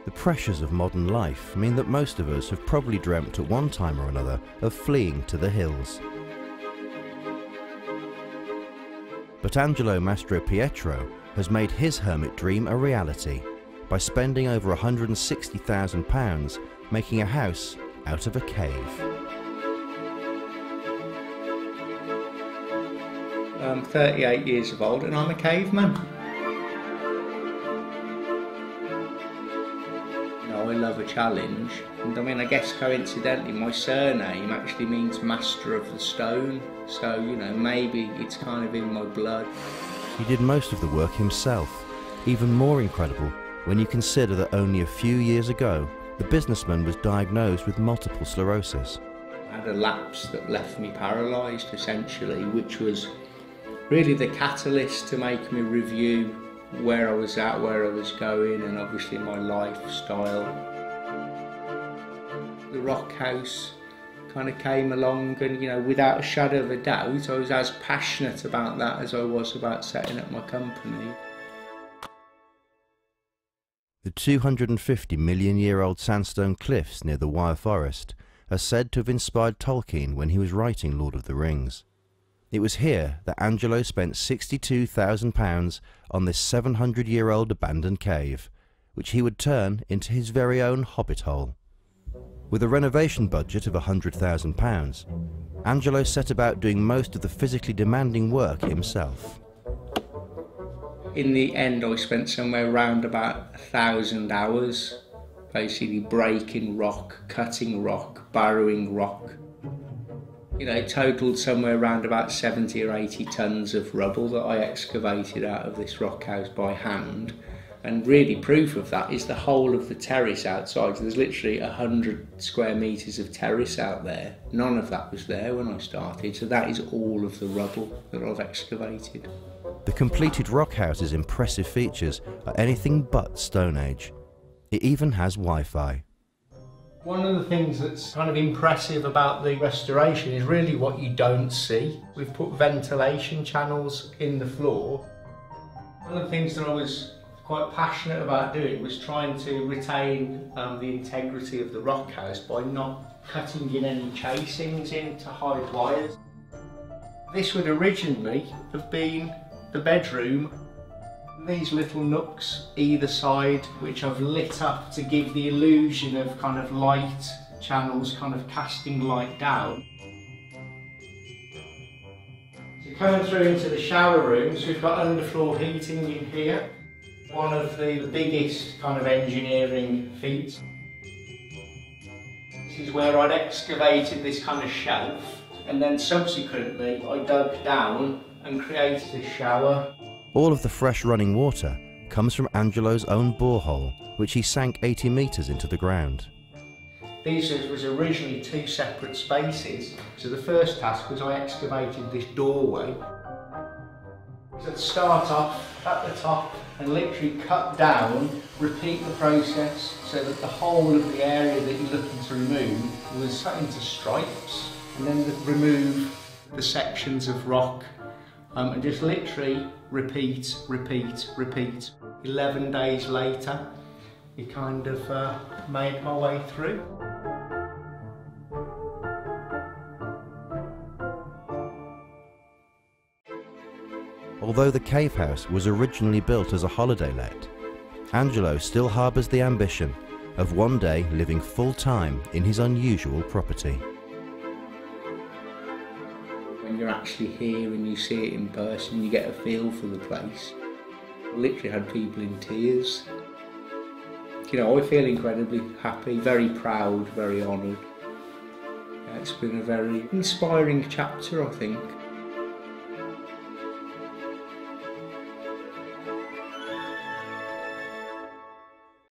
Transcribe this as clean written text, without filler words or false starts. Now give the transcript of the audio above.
The pressures of modern life mean that most of us have probably dreamt at one time or another of fleeing to the hills. But Angelo Mastro Pietro has made his hermit dream a reality by spending over £160,000 making a house out of a cave. I'm 38 years of old and I'm a caveman. I love a challenge, and I mean, I guess coincidentally my surname actually means master of the stone, so you know, maybe it's kind of in my blood. He did most of the work himself, even more incredible when you consider that only a few years ago the businessman was diagnosed with multiple sclerosis. I had a lapse that left me paralysed essentially, which was really the catalyst to make me review where I was at, where I was going, and obviously my lifestyle. The rock house kind of came along, and you know, without a shadow of a doubt, I was as passionate about that as I was about setting up my company. The 250-million-year-old sandstone cliffs near the Wyre Forest are said to have inspired Tolkien when he was writing Lord of the Rings. It was here that Angelo spent £62,000 on this 700-year-old abandoned cave, which he would turn into his very own hobbit hole. With a renovation budget of £100,000, Angelo set about doing most of the physically demanding work himself. In the end, I spent somewhere around about 1,000 hours, basically breaking rock, cutting rock, barrowing rock. You know, it totaled somewhere around about 70 or 80 tonnes of rubble that I excavated out of this rock house by hand. And really proof of that is the whole of the terrace outside. So there's literally 100 square metres of terrace out there. None of that was there when I started, so that is all of the rubble that I've excavated. The completed rock house's impressive features are anything but Stone Age. It even has Wi-Fi. One of the things that's kind of impressive about the restoration is really what you don't see. We've put ventilation channels in the floor. One of the things that I was quite passionate about doing was trying to retain the integrity of the rock house by not cutting in any chasings in to hide wires. This would originally have been the bedroom. These little nooks either side, which I've lit up to give the illusion of kind of light channels kind of casting light down. So coming through into the shower rooms, we've got underfloor heating in here. One of the biggest kind of engineering feats. This is where I'd excavated this kind of shelf, and then subsequently I dug down and created a shower. All of the fresh running water comes from Angelo's own borehole, which he sank 80 metres into the ground. These was originally two separate spaces, so the first task was I excavated this doorway. So start off at the top and literally cut down, repeat the process so that the whole of the area that you're looking to remove was cut into stripes, and then remove the sections of rock and just literally repeat, repeat, repeat. 11 days later, it kind of made my way through. Although the cave house was originally built as a holiday let, Angelo still harbours the ambition of one day living full-time in his unusual property. When you're actually here and you see it in person, you get a feel for the place. I literally had people in tears. You know, I feel incredibly happy, very proud, very honoured. It's been a very inspiring chapter, I think.